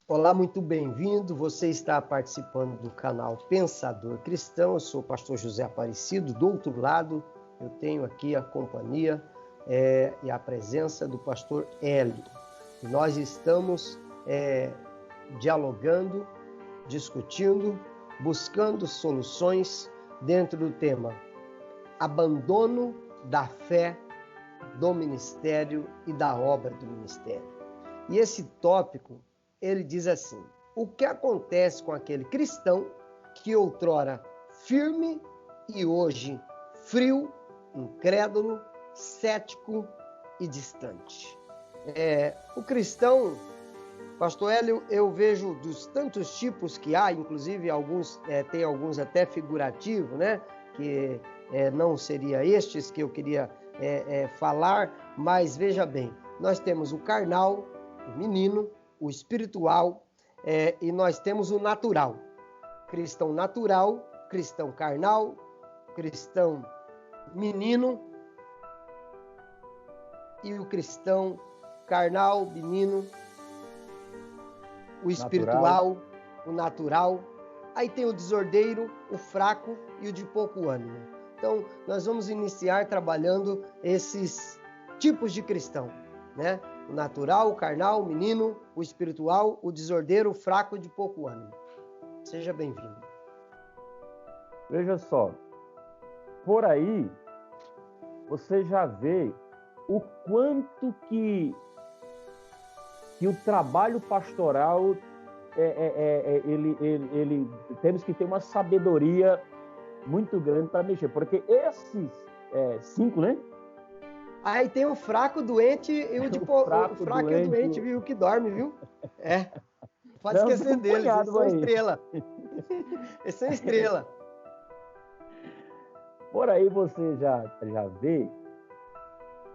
Olá, muito bem-vindo. Você está participando do canal Pensador Cristão. Eu sou o pastor José Aparecido. Do outro lado, eu tenho aqui a companhia e a presença do pastor Hélio. E nós estamos dialogando, discutindo, buscando soluções dentro do tema abandono da fé, do ministério e da obra do ministério. E esse tópico, ele diz assim: o que acontece com aquele cristão que outrora firme e hoje frio, incrédulo, cético e distante? O cristão, pastor Hélio, eu vejo dos tantos tipos que há, inclusive tem alguns até figurativos, né? Que não seria estes que eu queria falar, mas veja bem, nós temos o carnal, o menino, o espiritual e nós temos o natural. Cristão natural, cristão carnal, cristão menino e o cristão carnal, menino, o espiritual, o natural. Aí tem o desordeiro, o fraco e o de pouco ânimo. Então, nós vamos iniciar trabalhando esses tipos de cristão, né? O natural, o carnal, o menino, o espiritual, o desordeiro, o fraco e de pouco ânimo. Seja bem-vindo. Veja só, por aí você já vê o quanto que o trabalho pastoral temos que ter uma sabedoria muito grande para mexer, porque esses 5, né? Aí tem o fraco, doente e o de fraco e o doente, viu? Que dorme, viu? Pode esquecer deles, eles são estrela. Eles são estrela. Por aí você já vê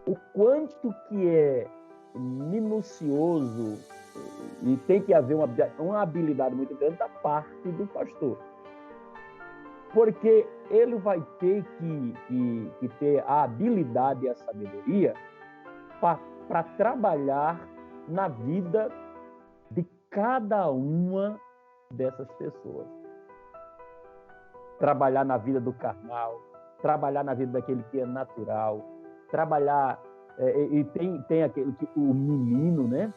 o quanto que é minucioso e tem que haver uma habilidade muito grande da parte do pastor. Porque ele vai ter que ter a habilidade e a sabedoria para trabalhar na vida de cada uma dessas pessoas. Trabalhar na vida do carnal, trabalhar na vida daquele que é natural, trabalhar... e tem aquele o menino, né?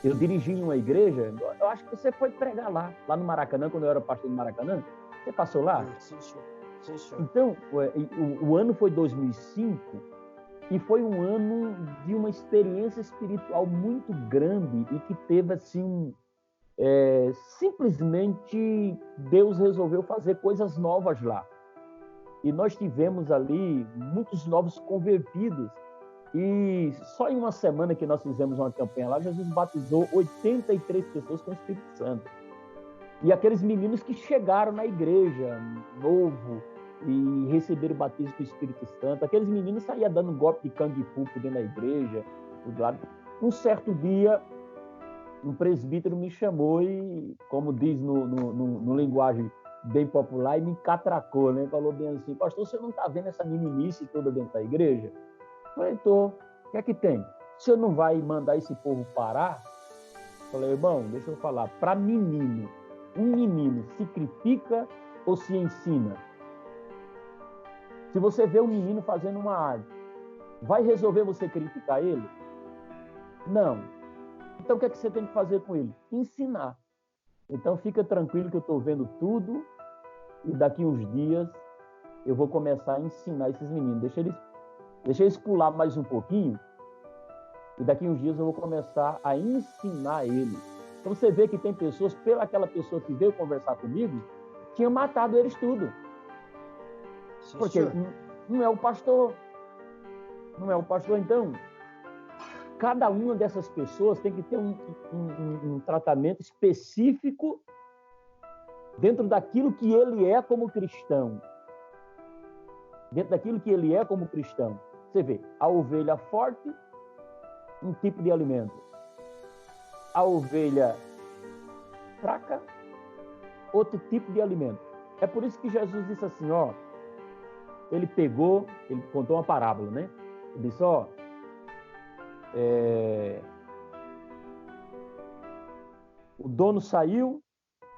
Eu dirigi em uma igreja, eu acho que você foi pregar lá no Maracanã, quando eu era pastor do Maracanã. Você passou lá? Sim, senhor. Então, o ano foi 2005 e foi um ano de uma experiência espiritual muito grande e que teve, assim, simplesmente Deus resolveu fazer coisas novas lá. E nós tivemos ali muitos novos convertidos. E só em uma semana que nós fizemos uma campanha lá, Jesus batizou 83 pessoas com o Espírito Santo. E aqueles meninos que chegaram na igreja, novo, e receberam o batismo com o Espírito Santo, aqueles meninos saíam dando um golpe de cangue-fu dentro da igreja. Tudo lá. Um certo dia, um presbítero me chamou e, como diz no linguagem bem popular, e me catracou, né? Falou bem assim: pastor, você não está vendo essa meninice toda dentro da igreja? Eu falei: tô. O que é que tem? O senhor não vai mandar esse povo parar? Eu falei: irmão, deixa eu falar. Para menino, um menino se critica ou se ensina? Se você vê um menino fazendo uma arte, vai resolver você criticar ele? Não. Então o que é que você tem que fazer com ele? Ensinar. Então fica tranquilo que eu estou vendo tudo e daqui uns dias eu vou começar a ensinar esses meninos. Deixa eles pular mais um pouquinho e daqui uns dias eu vou começar a ensinar eles. Então você vê que tem pessoas, pelaquela pessoa que veio conversar comigo, tinha matado eles tudo. Sim, porque não é o pastor. Não é o pastor, então. Cada uma dessas pessoas tem que ter um tratamento específico dentro daquilo que ele é como cristão. Dentro daquilo que ele é como cristão. Você vê, a ovelha forte, um tipo de alimento. A ovelha fraca, outro tipo de alimento. É por isso que Jesus disse assim, ó, ele contou uma parábola, né? Ele disse, ó, O dono saiu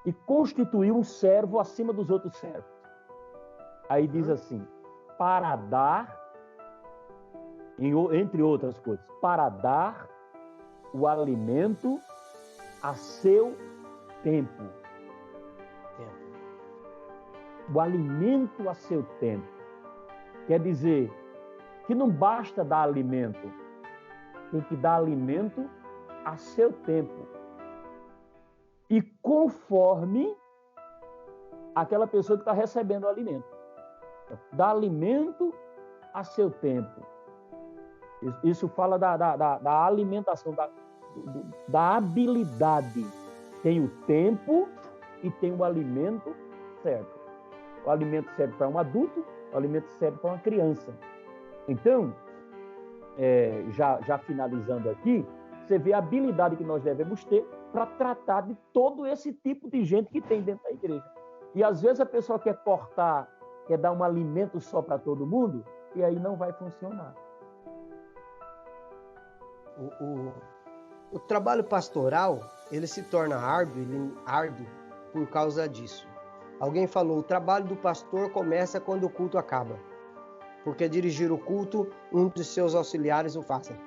e constituiu um servo acima dos outros servos. Aí diz assim, para dar, entre outras coisas, para dar o alimento a seu tempo. O alimento a seu tempo. Quer dizer que não basta dar alimento, tem que dar alimento a seu tempo. E conforme aquela pessoa que está recebendo o alimento. Dá alimento a seu tempo. Isso fala da alimentação, da habilidade. Tem o tempo e tem o alimento certo. O alimento serve para um adulto, o alimento serve para uma criança. Então, já finalizando aqui, você vê a habilidade que nós devemos ter para tratar de todo esse tipo de gente que tem dentro da igreja. E às vezes a pessoa quer cortar, quer dar um alimento só para todo mundo, e aí não vai funcionar. O trabalho pastoral, ele se torna árduo por causa disso. Alguém falou, o trabalho do pastor começa quando o culto acaba, porque dirigir o culto, um de seus auxiliares o faça.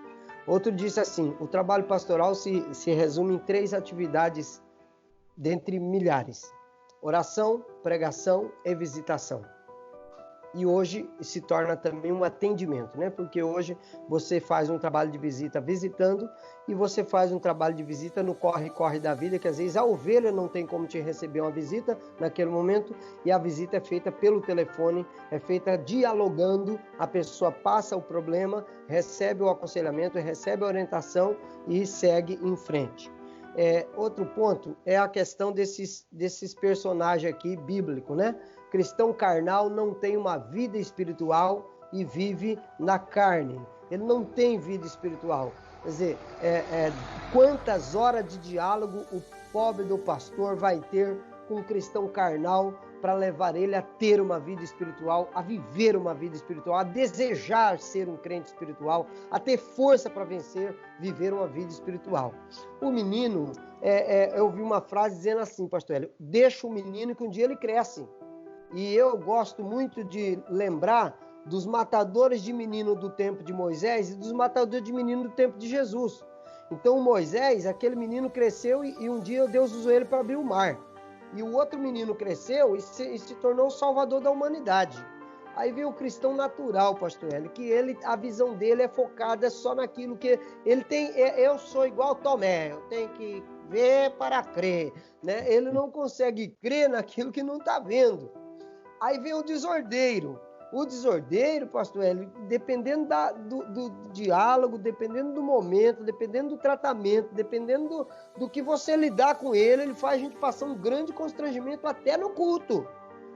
Outro disse assim, o trabalho pastoral se resume em 3 atividades dentre milhares. Oração, pregação e visitação. E hoje se torna também um atendimento, né? Porque hoje você faz um trabalho de visita visitando e você faz um trabalho de visita no corre-corre da vida, que às vezes a ovelha não tem como te receber uma visita naquele momento e a visita é feita pelo telefone, é feita dialogando, a pessoa passa o problema, recebe o aconselhamento, recebe a orientação e segue em frente. Outro ponto é a questão desses personagens aqui bíblicos, né? Cristão carnal não tem uma vida espiritual e vive na carne. Ele não tem vida espiritual. Quer dizer, quantas horas de diálogo o pobre do pastor vai ter com um cristão carnal para levar ele a ter uma vida espiritual, a viver uma vida espiritual, a desejar ser um crente espiritual, a ter força para vencer, viver uma vida espiritual. O menino, eu ouvi uma frase dizendo assim, pastor Hélio, deixa o menino que um dia ele cresce. E eu gosto muito de lembrar dos matadores de menino do tempo de Moisés e dos matadores de menino do tempo de Jesus. Então Moisés, aquele menino cresceu e um dia Deus usou ele para abrir o mar. E o outro menino cresceu e se tornou o salvador da humanidade. Aí vem o cristão natural, pastor Hélio, que a visão dele é focada só naquilo que ele tem. Eu sou igual Tomé, eu tenho que ver para crer, né? Ele não consegue crer naquilo que não está vendo. Aí vem o desordeiro. O desordeiro, pastor Hélio, dependendo do diálogo, dependendo do momento, dependendo do tratamento, dependendo do que você lidar com ele, ele faz a gente passar um grande constrangimento até no culto.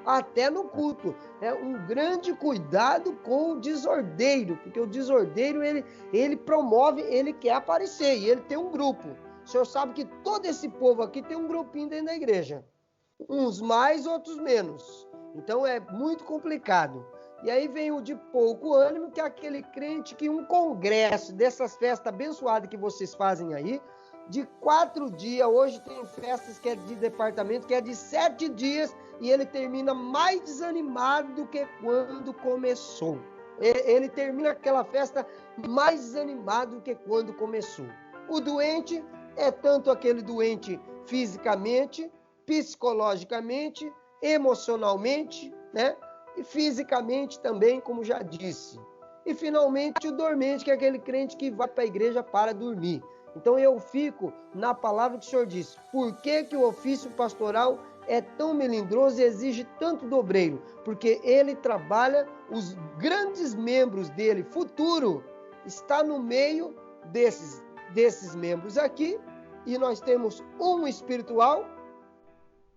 Até no culto. É um grande cuidado com o desordeiro, porque o desordeiro, ele promove, ele quer aparecer, e ele tem um grupo. O senhor sabe que todo esse povo aqui tem um grupinho dentro da igreja. Uns mais, outros menos. Então é muito complicado. E aí vem o de pouco ânimo, que é aquele crente que um congresso dessas festas abençoadas que vocês fazem aí, de 4 dias, hoje tem festas que é de departamento, que é de 7 dias, e ele termina mais desanimado do que quando começou. Ele termina aquela festa mais desanimado do que quando começou. O doente é tanto aquele doente fisicamente, psicologicamente, emocionalmente, né? E fisicamente também, como já disse. E finalmente o dormente, que é aquele crente que vai para a igreja para dormir. Então eu fico na palavra que o senhor disse. Por que o ofício pastoral é tão melindroso e exige tanto do obreiro? Porque ele trabalha, os grandes membros dele, futuro, está no meio desses membros aqui, e nós temos um espiritual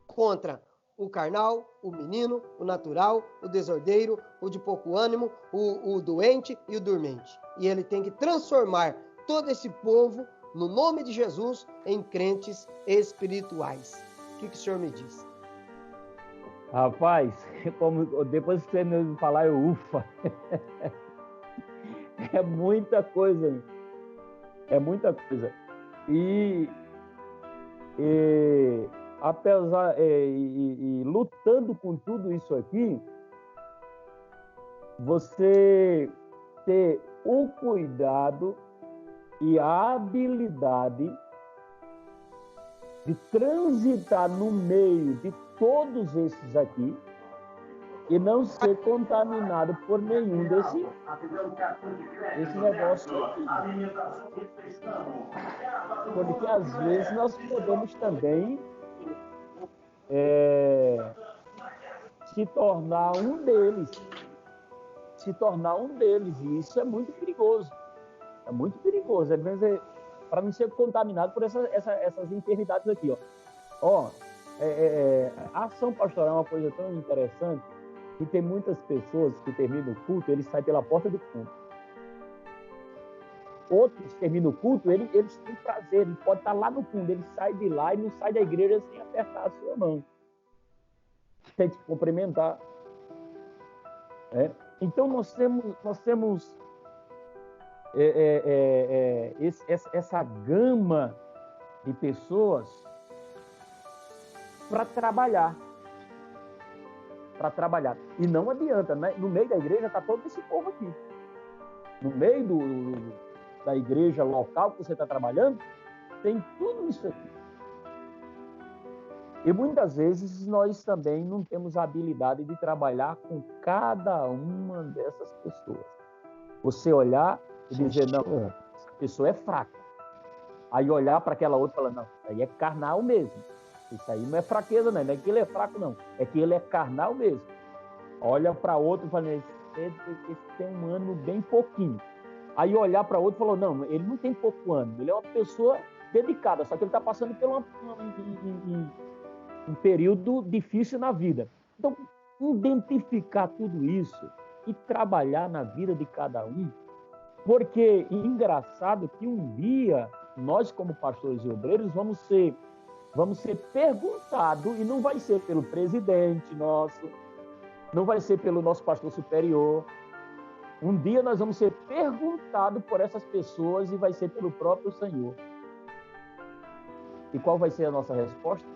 contra o carnal, o menino, o natural, o desordeiro, o de pouco ânimo, o doente e o dormente. E ele tem que transformar todo esse povo, no nome de Jesus, em crentes espirituais. O que o senhor me diz? Rapaz, depois que você me falar, eu ufa. É muita coisa. É muita coisa. E E, apesar e lutando com tudo isso aqui, você ter o cuidado e a habilidade de transitar no meio de todos esses aqui e não ser contaminado por nenhum esse negócio aqui. Porque às vezes nós podemos também se tornar um deles, e isso é muito perigoso. É muito perigoso, para não ser contaminado por essas enfermidades aqui, ó. A ação pastoral é uma coisa tão interessante que tem muitas pessoas que terminam o culto, eles saem pela porta do culto. Outros terminam o culto, eles têm prazer, ele pode estar lá no fundo, ele sai de lá e não sai da igreja sem apertar a sua mão. Tem que cumprimentar. Então nós temos essa gama de pessoas para trabalhar. E não adianta, né? No meio da igreja está todo esse povo aqui. No meio da igreja local que você está trabalhando, tem tudo isso aqui. E muitas vezes nós também não temos a habilidade de trabalhar com cada uma dessas pessoas. Você olhar e dizer, não, essa pessoa é fraca. Aí olhar para aquela outra e falar, não, isso aí é carnal mesmo. Isso aí não é fraqueza, não é que ele é fraco, não. É que ele é carnal mesmo. Olha para outro e fala, esse tem um ano bem pouquinho. Aí olhar para outro e falou, não, ele não tem pouco ano, ele é uma pessoa dedicada, só que ele está passando por um período difícil na vida. Então, identificar tudo isso e trabalhar na vida de cada um, porque engraçado que um dia nós, como pastores e obreiros, vamos ser perguntados, e não vai ser pelo presidente nosso, não vai ser pelo nosso pastor superior. Um dia nós vamos ser perguntados por essas pessoas e vai ser pelo próprio Senhor. E qual vai ser a nossa resposta?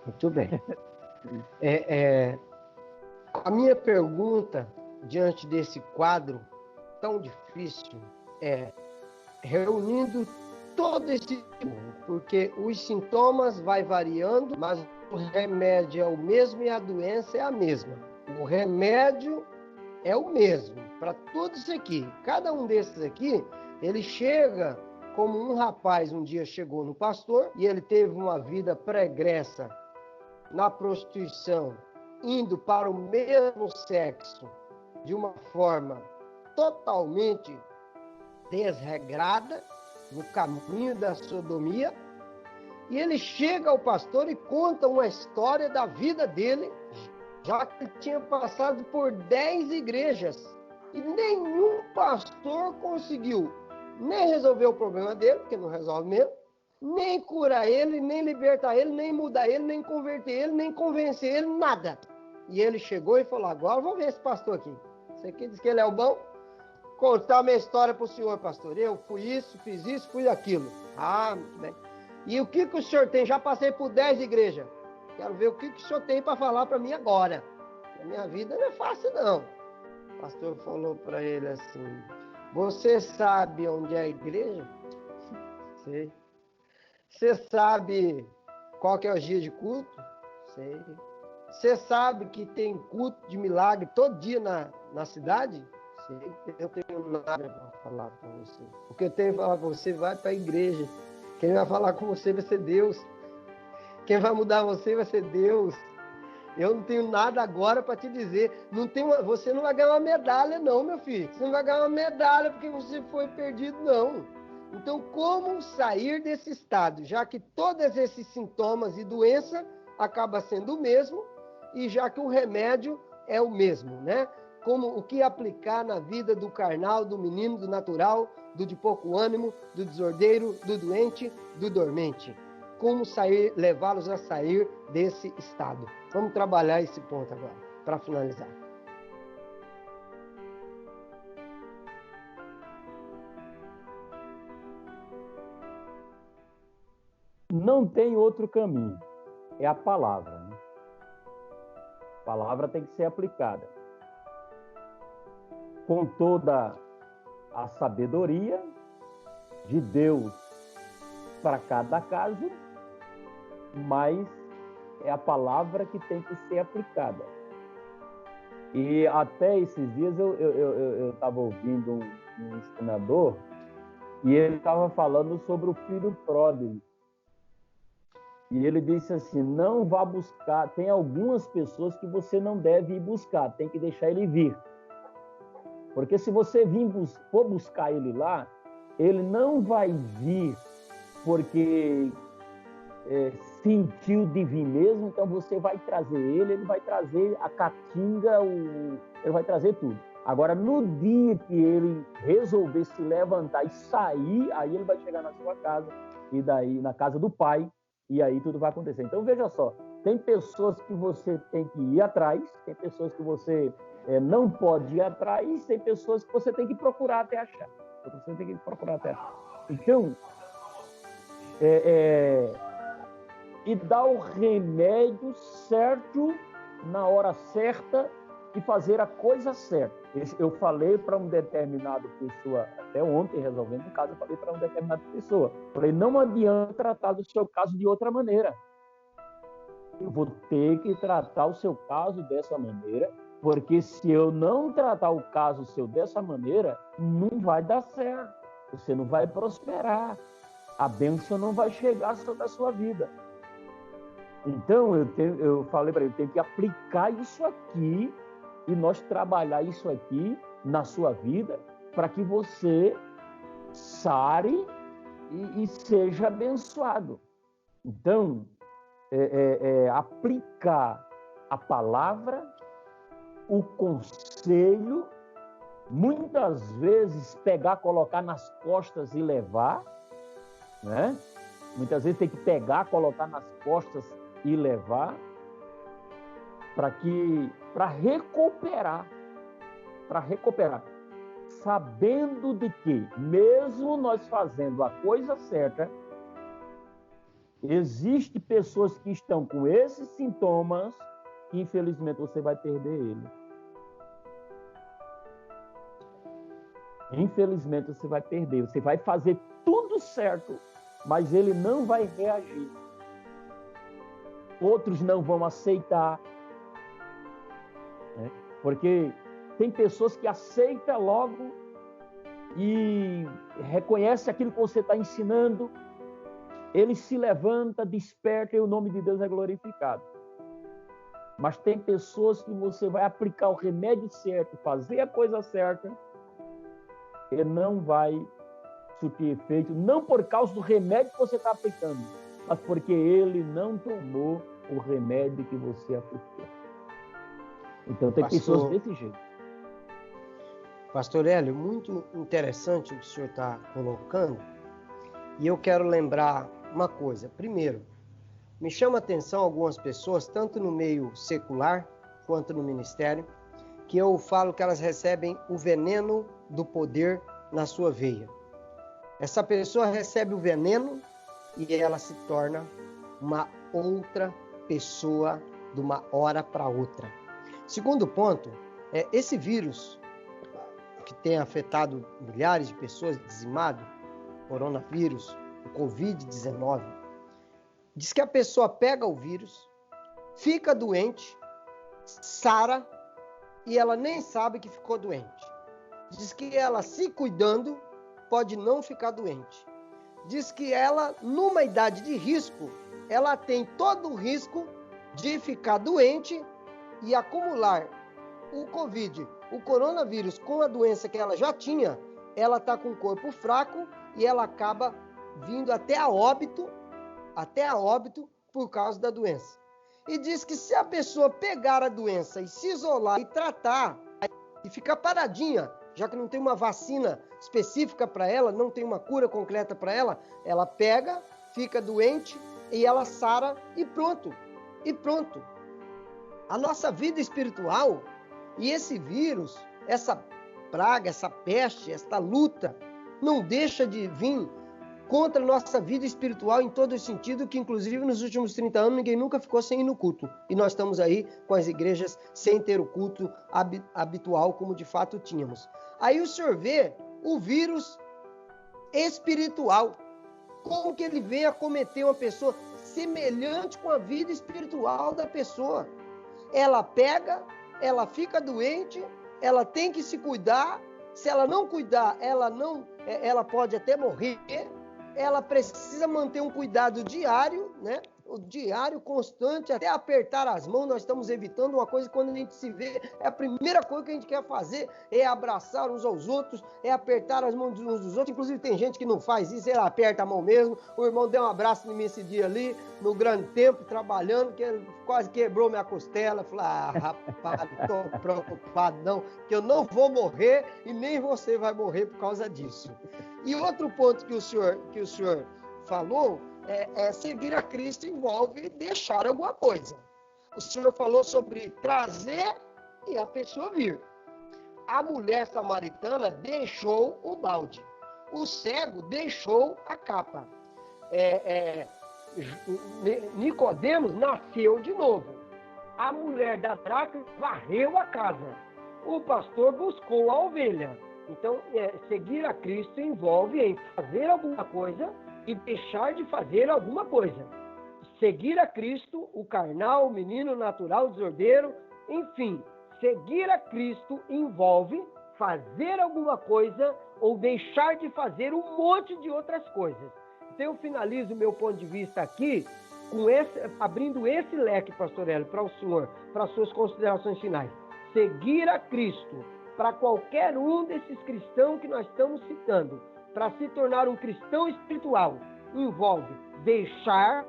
Muito bem. A minha pergunta, diante desse quadro tão difícil, reunindo todo esse... Porque os sintomas vai variando, mas o remédio é o mesmo e a doença é a mesma. O remédio é o mesmo para tudo isso aqui. Cada um desses aqui, ele chega como um rapaz um dia chegou no pastor e ele teve uma vida pregressa na prostituição, indo para o mesmo sexo de uma forma totalmente desregrada, no caminho da sodomia, e ele chega ao pastor e conta uma história da vida dele, já que ele tinha passado por 10 igrejas, e nenhum pastor conseguiu nem resolver o problema dele, porque não resolve mesmo, nem curar ele, nem libertar ele, nem mudar ele, nem converter ele, nem convencer ele, nada. E ele chegou e falou, agora vamos ver esse pastor aqui. Você aqui diz que ele é o bom? Contar minha história para o senhor, pastor. Eu fui isso, fiz isso, fui aquilo. Ah, muito bem. E o que o senhor tem? Já passei por 10 igrejas. Quero ver o que o senhor tem para falar para mim agora. A minha vida não é fácil, não. O pastor falou para ele assim, você sabe onde é a igreja? Sei. Você sabe qual que é o dia de culto? Sei. Você sabe que tem culto de milagre todo dia na cidade? Sei. Eu tenho nada para falar com você. O que eu tenho para falar com você, vai para a igreja. Quem vai falar com você vai ser Deus. Quem vai mudar você vai ser Deus. Eu não tenho nada agora para te dizer. Você não vai ganhar uma medalha, não, meu filho. Você não vai ganhar uma medalha porque você foi perdido, não. Então, como sair desse estado? Já que todos esses sintomas e doença acaba sendo o mesmo, e já que o remédio é o mesmo, né? Como o que aplicar na vida do carnal, do menino, do natural, do de pouco ânimo, do desordeiro, do doente, do dormente. Como sair, levá-los a sair desse estado. Vamos trabalhar esse ponto agora, para finalizar. Não tem outro caminho. É a palavra, né? A palavra tem que ser aplicada com toda a sabedoria de Deus para cada caso, mas é a palavra que tem que ser aplicada. E até esses dias eu estava ouvindo um ensinador e ele estava falando sobre o filho pródigo. E ele disse assim, não vá buscar, tem algumas pessoas que você não deve ir buscar, tem que deixar ele vir. Porque se você for buscar ele lá, ele não vai vir porque sentiu de vir mesmo, então você vai trazer ele vai trazer a caatinga, ele vai trazer tudo. Agora, no dia que ele resolver se levantar e sair, aí ele vai chegar na sua casa, e daí na casa do pai, e aí tudo vai acontecer. Então, veja só, tem pessoas que você tem que ir atrás, tem pessoas que você não pode ir atrás, tem pessoas que você tem que procurar até achar. Você tem que procurar até achar. Então, e dar o remédio certo na hora certa e fazer a coisa certa. Eu falei para um determinado pessoa, até ontem resolvendo um caso, eu falei para uma determinada pessoa, falei, não adianta tratar do seu caso de outra maneira. Eu vou ter que tratar o seu caso dessa maneira, porque se eu não tratar o caso seu dessa maneira, não vai dar certo. Você não vai prosperar. A bênção não vai chegar sobre a sua vida. Então, eu falei para ele, tem que aplicar isso aqui e nós trabalhar isso aqui na sua vida para que você sare e seja abençoado. Então, aplicar a palavra, o conselho, muitas vezes pegar, colocar nas costas e levar, né? Muitas vezes tem que pegar, colocar nas costas e levar para recuperar, sabendo de que, mesmo nós fazendo a coisa certa, existem pessoas que estão com esses sintomas e, infelizmente, você vai perder ele. Infelizmente, você vai perder. Você vai fazer tudo certo, mas ele não vai reagir. Outros não vão aceitar. Né? Porque tem pessoas que aceitam logo e reconhece aquilo que você está ensinando. Ele se levanta, desperta e o nome de Deus é glorificado. Mas tem pessoas que você vai aplicar o remédio certo, fazer a coisa certa, e não vai surtir efeito, não por causa do remédio que você está aplicando, mas porque ele não tomou o remédio que você aplicou. Então tem pessoas desse jeito. Pastor Hélio, muito interessante o que o senhor está colocando, e eu quero lembrar uma coisa. Primeiro, me chama a atenção algumas pessoas, tanto no meio secular quanto no ministério, que eu falo que elas recebem o veneno do poder na sua veia. Essa pessoa recebe o veneno e ela se torna uma outra pessoa de uma hora para outra. Segundo ponto, esse vírus que tem afetado milhares de pessoas, dizimado, coronavírus, o Covid-19, diz que a pessoa pega o vírus, fica doente, sara e ela nem sabe que ficou doente. Diz que ela, se cuidando, pode não ficar doente. Diz que ela, numa idade de risco, ela tem todo o risco de ficar doente e acumular o Covid, o coronavírus, com a doença que ela já tinha. Ela está com o corpo fraco e ela acaba vindo até a óbito por causa da doença. E diz que se a pessoa pegar a doença e se isolar e tratar e ficar paradinha, já que não tem uma vacina específica para ela, não tem uma cura concreta para ela, ela pega, fica doente e ela sara e pronto. E pronto. A nossa vida espiritual e esse vírus, essa praga, essa peste, esta luta, não deixa de vir contra a nossa vida espiritual em todo sentido, que inclusive nos últimos 30 anos ninguém nunca ficou sem ir no culto. E nós estamos aí com as igrejas sem ter o culto habitual como de fato tínhamos. Aí o senhor vê o vírus espiritual, como que ele vem acometer uma pessoa semelhante com a vida espiritual da pessoa. Ela pega, ela fica doente, ela tem que se cuidar. Se ela não cuidar, ela pode até morrer. Ela precisa manter um cuidado diário, né? O diário, constante, até apertar as mãos. Nós estamos evitando uma coisa que quando a gente se vê, é a primeira coisa que a gente quer fazer, é abraçar uns aos outros, é apertar as mãos uns dos outros. Inclusive tem gente que não faz isso, ela aperta a mão mesmo. O irmão deu um abraço em mim esse dia ali, no grande tempo, trabalhando, que ele quase quebrou minha costela. Eu falei, rapaz, não estou preocupado não, que eu não vou morrer e nem você vai morrer por causa disso. E outro ponto que o senhor falou, seguir a Cristo envolve deixar alguma coisa. O senhor falou sobre trazer e a pessoa vir. A mulher samaritana deixou o balde. O cego deixou a capa. Nicodemos nasceu de novo. A mulher da dracma varreu a casa. O pastor buscou a ovelha. Então, seguir a Cristo envolve em fazer alguma coisa e deixar de fazer alguma coisa. Seguir a Cristo, o carnal, o menino natural, o desordeiro, enfim, seguir a Cristo envolve fazer alguma coisa ou deixar de fazer um monte de outras coisas. Então eu finalizo o meu ponto de vista aqui, abrindo esse leque, pastor Hélio, para o senhor, para as suas considerações finais. Seguir a Cristo, para qualquer um desses cristãos que nós estamos citando, para se tornar um cristão espiritual, envolve deixar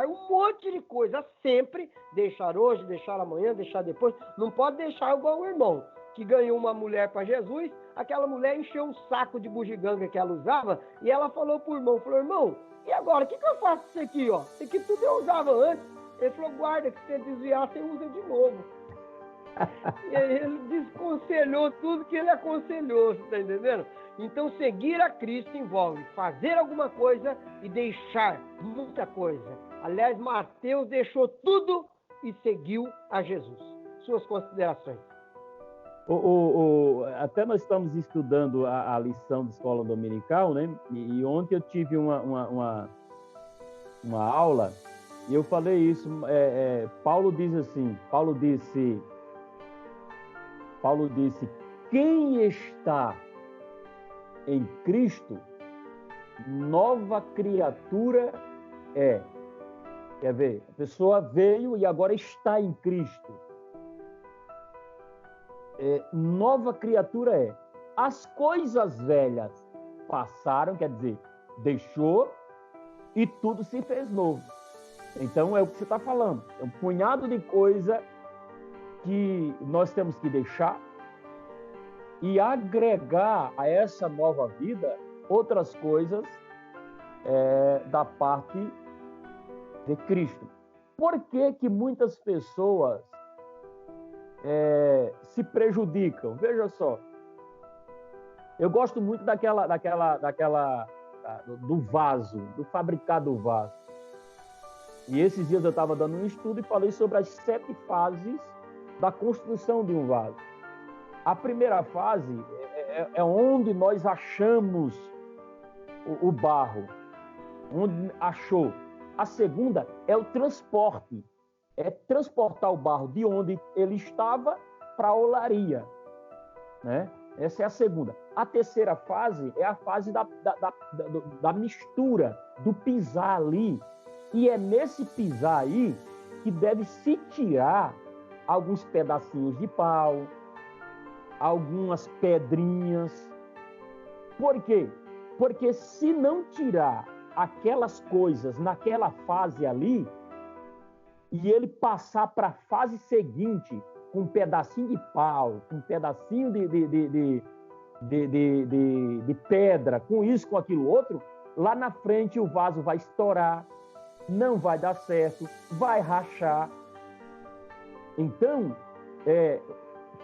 um monte de coisa sempre, deixar hoje, deixar amanhã, deixar depois. Não pode deixar igual o irmão, que ganhou uma mulher para Jesus, aquela mulher encheu um saco de bugiganga que ela usava, e ela falou pro irmão, irmão, e agora, o que eu faço com isso aqui, ó? Isso aqui tudo eu usava antes. Ele falou, guarda, que se você desviar, você usa de novo. E aí ele desconselhou tudo que ele aconselhou, você está entendendo? Então, seguir a Cristo envolve fazer alguma coisa e deixar muita coisa. Aliás, Mateus deixou tudo e seguiu a Jesus. Suas considerações. Até nós estamos estudando a lição de escola dominical, né? E ontem eu tive uma aula e eu falei isso. Paulo disse, quem está em Cristo, nova criatura é. Quer ver? A pessoa veio e agora está em Cristo. Nova criatura é. As coisas velhas passaram, quer dizer, deixou e tudo se fez novo. Então é o que você está falando. É um punhado de coisa que nós temos que deixar e agregar a essa nova vida outras coisas da parte de Cristo. Por que que muitas pessoas se prejudicam? Veja só, eu gosto muito do vaso, do fabricar do vaso. E esses dias eu estava dando um estudo e falei sobre as 7 fases da construção de um vaso. A primeira fase é onde nós achamos o barro, onde achou. A segunda é o transporte, é transportar o barro de onde ele estava para a olaria, né? Essa é a segunda. A terceira fase é a fase da mistura, do pisar ali. E é nesse pisar aí que deve se tirar alguns pedacinhos de pau, algumas pedrinhas. Por quê? Porque se não tirar aquelas coisas naquela fase ali, e ele passar para a fase seguinte com um pedacinho de pau, com um pedacinho de pedra, com isso, com aquilo outro, lá na frente o vaso vai estourar, não vai dar certo, vai rachar. Então,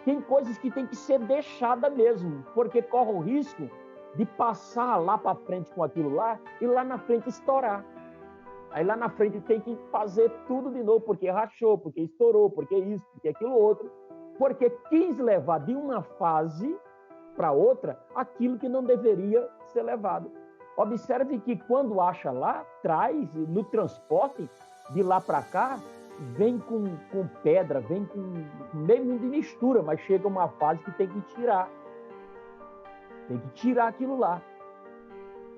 tem coisas que tem que ser deixada mesmo, porque corre o risco de passar lá para frente com aquilo lá e lá na frente estourar. Aí lá na frente tem que fazer tudo de novo, porque rachou, porque estourou, porque isso, porque aquilo outro, porque quis levar de uma fase para outra aquilo que não deveria ser levado. Observe que quando acha lá, traz no transporte de lá para cá, vem com pedra, vem com meio de mistura, mas chega uma fase que tem que tirar. Tem que tirar aquilo lá.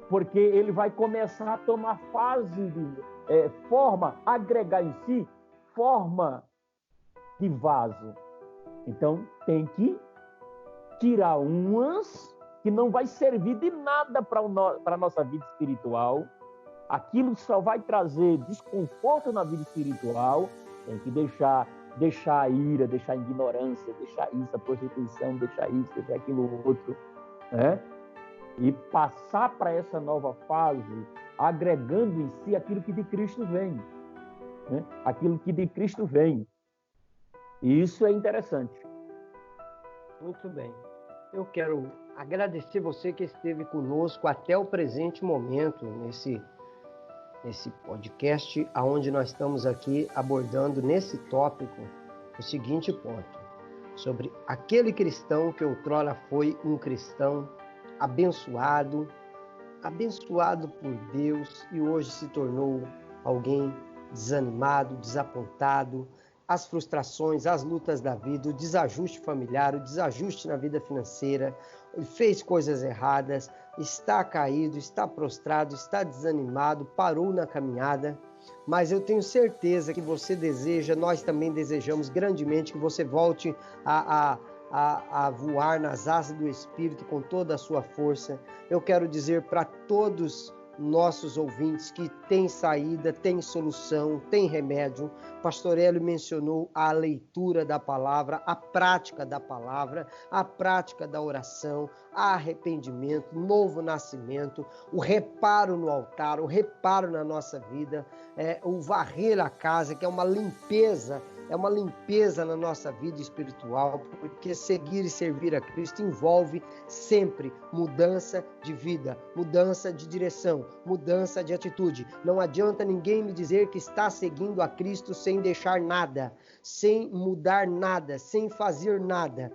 Porque ele vai começar a tomar fase de forma, agregar em si forma de vaso. Então, tem que tirar umas que não vai servir de nada para a nossa vida espiritual. Aquilo que só vai trazer desconforto na vida espiritual, tem que deixar a ira, deixar a ignorância, deixar isso, a prostituição, deixar isso, deixar aquilo outro, né? E passar para essa nova fase, agregando em si aquilo que de Cristo vem, né? Aquilo que de Cristo vem. E isso é interessante. Muito bem. Eu quero agradecer você que esteve conosco até o presente momento, nesse podcast, onde nós estamos aqui abordando nesse tópico o seguinte ponto, sobre aquele cristão que outrora foi um cristão abençoado por Deus e hoje se tornou alguém desanimado, desapontado, as frustrações, as lutas da vida, o desajuste familiar, o desajuste na vida financeira, fez coisas erradas, está caído, está prostrado, está desanimado, parou na caminhada, mas eu tenho certeza que você deseja, nós também desejamos grandemente que você volte a voar nas asas do Espírito com toda a sua força. Eu quero dizer para todos nossos ouvintes que tem saída, tem solução, tem remédio. Pastor Hélio mencionou a leitura da palavra, a prática da palavra, a prática da oração, arrependimento, novo nascimento, o reparo no altar, o reparo na nossa vida, o varrer a casa, que é uma limpeza na nossa vida espiritual, porque seguir e servir a Cristo envolve sempre mudança de vida, mudança de direção, mudança de atitude. Não adianta ninguém me dizer que está seguindo a Cristo sem deixar nada, sem mudar nada, sem fazer nada.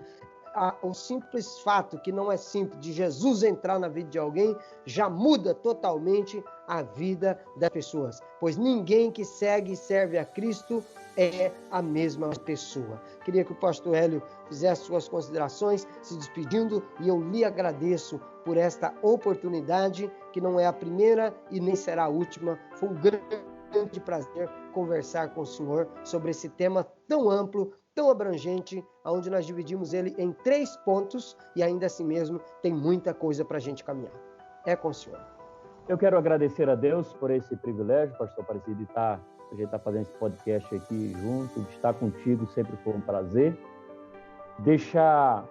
O simples fato, que não é simples, de Jesus entrar na vida de alguém, já muda totalmente a vida das pessoas. Pois ninguém que segue e serve a Cristo é a mesma pessoa. Queria que o pastor Hélio fizesse suas considerações, se despedindo, e eu lhe agradeço por esta oportunidade, que não é a primeira e nem será a última. Foi um grande prazer conversar com o senhor sobre esse tema tão amplo, tão abrangente, onde nós dividimos ele em 3 pontos e ainda assim mesmo tem muita coisa para a gente caminhar. É com o senhor. Eu quero agradecer a Deus por esse privilégio, pastor Aparecido, de a gente está fazendo esse podcast aqui junto, de estar contigo sempre foi um prazer. Deixar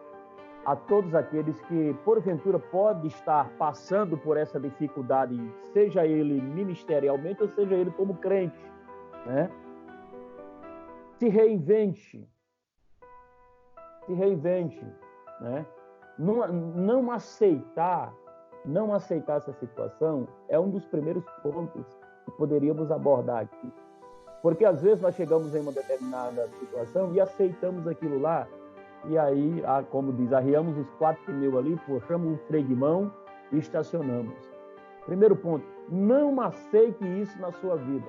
a todos aqueles que, porventura, podem estar passando por essa dificuldade, seja ele ministerialmente ou seja ele como crente, né? Se reinvente, né? Não aceitar essa situação é um dos primeiros pontos que poderíamos abordar aqui. Porque às vezes nós chegamos em uma determinada situação e aceitamos aquilo lá, e aí, como diz, arriamos os 4 pneus ali, puxamos o freio de mão e estacionamos. Primeiro ponto, não aceite isso na sua vida.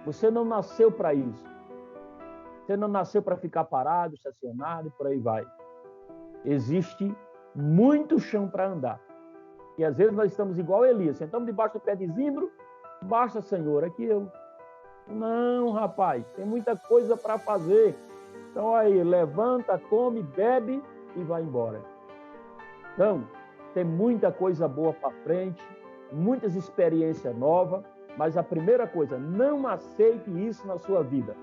Você não nasceu para isso. Você não nasceu para ficar parado, estacionado e por aí vai. Existe muito chão para andar. E às vezes nós estamos igual a Elias, sentamos debaixo do pé de zimbro, basta, Senhor, aqui eu. Não, rapaz, tem muita coisa para fazer. Então aí, levanta, come, bebe e vai embora. Então, tem muita coisa boa para frente, muitas experiências novas, mas a primeira coisa, não aceite isso na sua vida.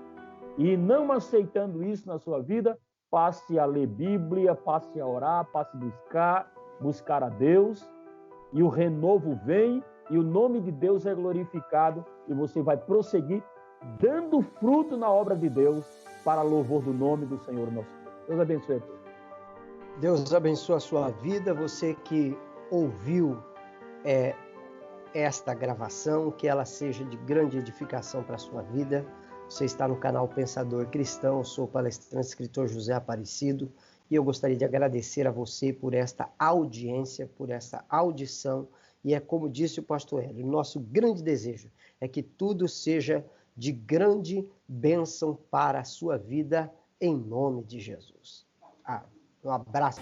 E não aceitando isso na sua vida, passe a ler Bíblia, passe a orar, passe a buscar a Deus, e o renovo vem, e o nome de Deus é glorificado, e você vai prosseguir dando fruto na obra de Deus, para louvor do nome do Senhor nosso Deus. Deus abençoe a todos. Deus abençoe a sua vida, você que ouviu esta gravação, que ela seja de grande edificação para a sua vida. Você está no canal Pensador Cristão, eu sou o palestrante escritor José Aparecido, e eu gostaria de agradecer a você por esta audiência, por essa audição, e é como disse o pastor Hélio, nosso grande desejo é que tudo seja de grande bênção para a sua vida, em nome de Jesus. Um abraço.